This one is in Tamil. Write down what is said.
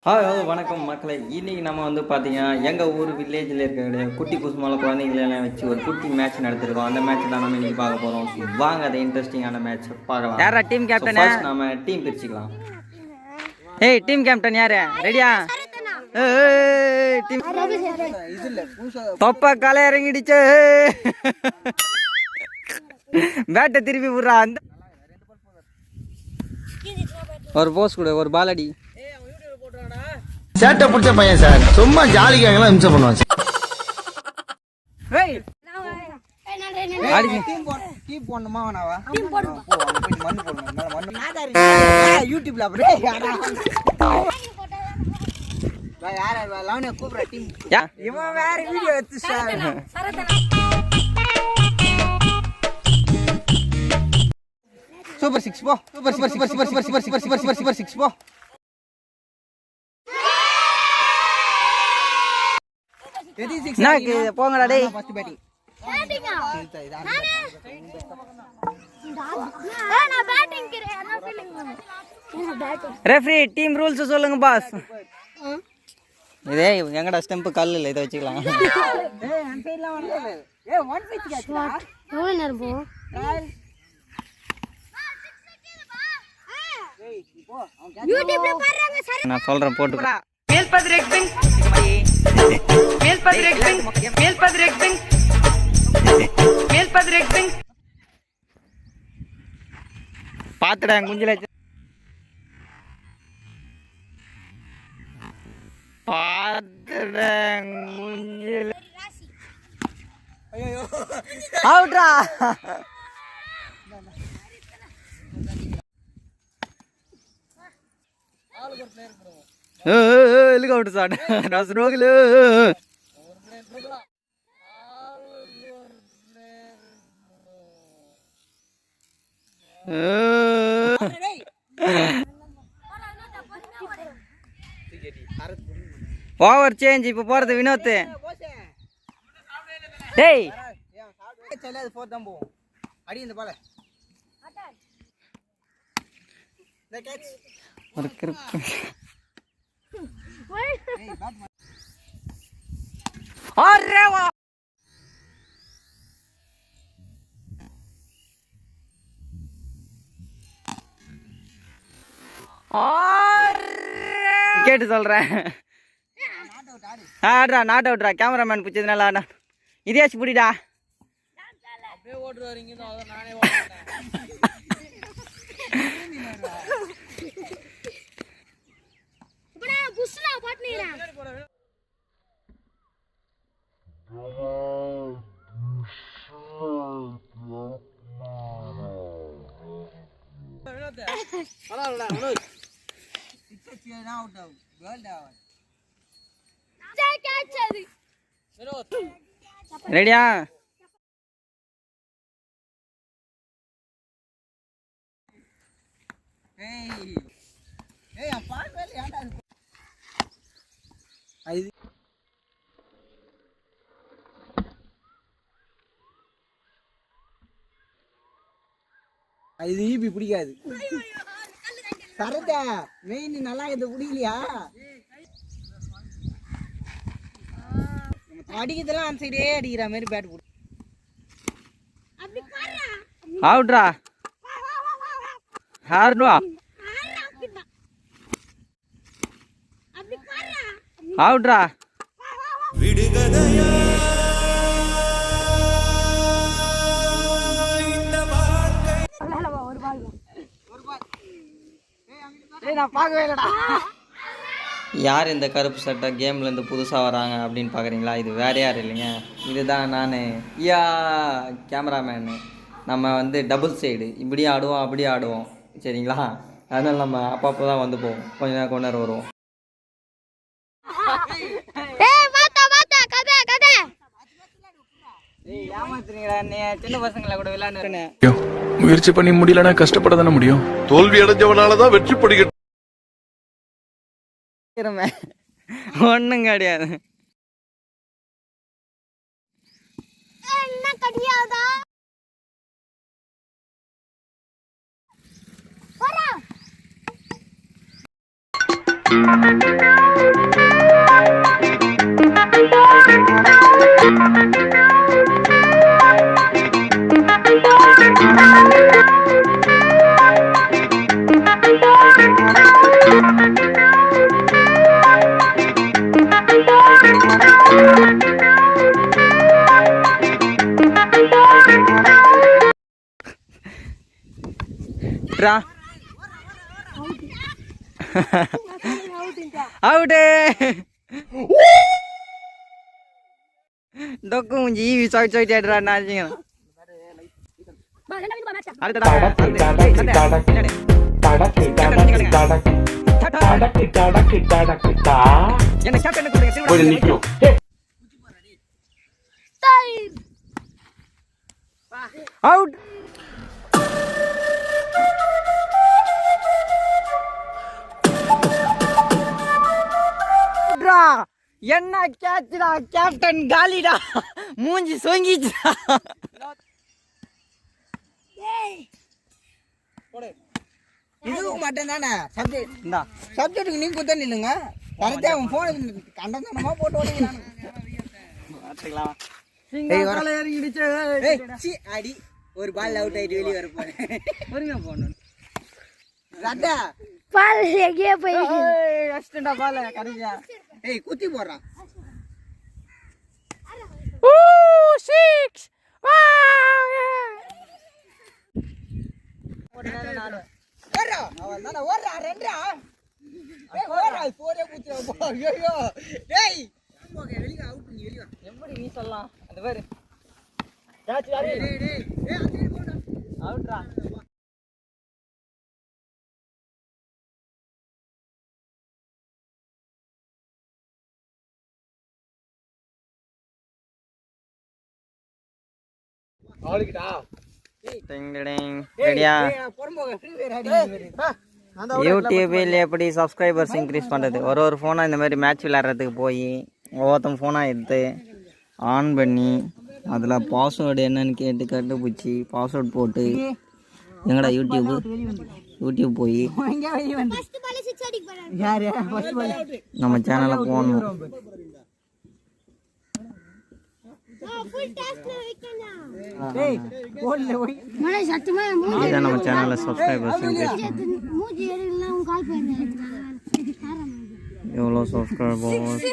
ஹலோ வணக்கம் மக்களே. இன்னைக்கு நம்ம வந்து பார்த்தீங்கன்னா எங்கள் ஊர் வில்லேஜில் இருக்கிற குட்டி குசுமால குழந்தைங்களெல்லாம் வச்சு ஒரு குட்டி மேட்ச் நடத்திருக்கோம். அந்த மேட்ச் தான் நம்ம இன்னைக்கு பார்க்க போகிறோம். வாங்க அதை இன்ட்ரெஸ்டிங்கான மேட்ச் பார்க்கலாம். யாரா டீம் கேப்டன்? ஃபர்ஸ்ட் நம்ம டீம் பிரிச்சுக்கலாம். ஏய் டீம் கேப்டன் யாரு? ரெடியா? டீம் தொப்ப காலை இறங்கிடுச்சு. பேட்டை திருப்பி விடுறா. அந்த ஒரு போஸ் கொடு, ஒரு பால் அடி. சேட்டை பிடிச்ச பையன் சார், சும்மா ஜாலிக்காகலாம் இம்சை பண்ணுவான். யூடியூப்ல இவன் வேற வீடியோ எடுத்து சூப்பர் சிக்ஸ் போ. Super super super super super super super super super six போ. போங்கடா டேய். First batting. Referee team rules சொல்லுங்க பாஸ். இதே எங்கடா ஸ்டெம்ப் கல் இல்ல, இதை வச்சுக்கலாம். நான் சொல்றேன் போட்டு. பாத்துடா குஞ்சில அவுட்ரா. எல்லுக்கு அவுட் சாட். நான் ரோகில ஓவர் சேஞ்ச். இப்ப போறது வினோத். டேய் செல்லாது போர் தான் போவோம். அடி இந்த பால. இந்த கேட்ச் ஒரு கிரிப். அரே வா. கேட்டு சொல்றேன். ஆடுறா, நாட் அவுட்ரா. கேமராமேன் பிடிச்சதுனால ஆடா. இதையாச்சும் பிடிடா. ரெடியா? இது ஈபி பிடிக்காது. கரெக்டா மெயின் நல்லா இது பிடிக்கலையா? அடிக்கிறதெல்லாம் அந்த சைடே அடிக்கிற மாதிரி பேட் போடு. அவுட்ரா. ஹார்டுவா அவுட்ரா. நான் பார்க்கவே இல்லடா. யார் இந்த கருப்பு சட்டை கேம்லேருந்து புதுசாக வராங்க அப்படின்னு பார்க்குறீங்களா? இது வேறு யார் இல்லைங்க, இதுதான் நான் கேமராமேனு. நம்ம வந்து டபுள் சைடு இப்படி ஆடுவோம் அப்படி ஆடுவோம், சரிங்களா? அதனால் நம்ம அப்பப்போ தான் வந்து போவோம், கொஞ்ச நேரம் வருவோம். சின்ன பசங்களை கூட விளையாண்டு முயற்சி பண்ணி முடியலன்னா கஷ்டப்பட தானே முடியும். தோல்வி அடைஞ்சவனாலதான் வெற்றி படிக்க ஒண்ணும் கிடையாது. ட்ரா அவுட்டு டொக்கு முஞ்சி ஈவி சாய் சாய் தேடுறா நாச்சிங்க அவுட் என்ன கேட்சுடா கேப்டன் காலிடா மூஞ்சி சொங்கிச்சுடா இதுவும் மட்டும் தானே சப்ஜெக்ட் இந்தா சப்ஜெக்ட்டுக்கு நீங்க குத்த நில்லுங்க கரெக்டாக அவன் ஃபோன் கண்டனமா போட்டு ஓடிக்கிறானு அடி ஒரு பால் அவுட் ஆயிட்டு வெளியே வர போறேன் போனோம் ரட்டா பால் எங்கேயே போய் அஸ்டண்டா பால் கரெக்டா ஏய் குத்தி போடுறான் ஓ 6 ஓடுறா அவன் தான ஓடுறா ரெண்டா ஏய் ஓடுறா போரே குத்துறா ஐயோ டேய் வெளிய அவுட் நீ வெளிய எப்படி நீ சொல்லலாம் அந்த பாரு டேய் டேய் ஏய் அங்க போடா அவுட்ரா ரெடியா யூடியூபில் எப்படி சப்ஸ்கிரைபர்ஸ் இன்க்ரீஸ் பண்ணுறது ஒரு ஃபோனாக இந்த மாதிரி மேட்ச் விளையாடுறதுக்கு போய் ஒவ்வொருத்தன் ஃபோனாக எடுத்து ஆன் பண்ணி அதில் பாஸ்வேர்டு என்னன்னு கேட்டு கண்டுபிடிச்சி பாஸ்வேர்ட் போட்டு எங்கடா யூடியூப் போய் நம்ம சேனலை போடணும். இதான் நம்ம சேனலில் சப்ஸ்கிரைபர்ஸ் எவ்வளோ சப்ஸ்கிரைபர்ஸ்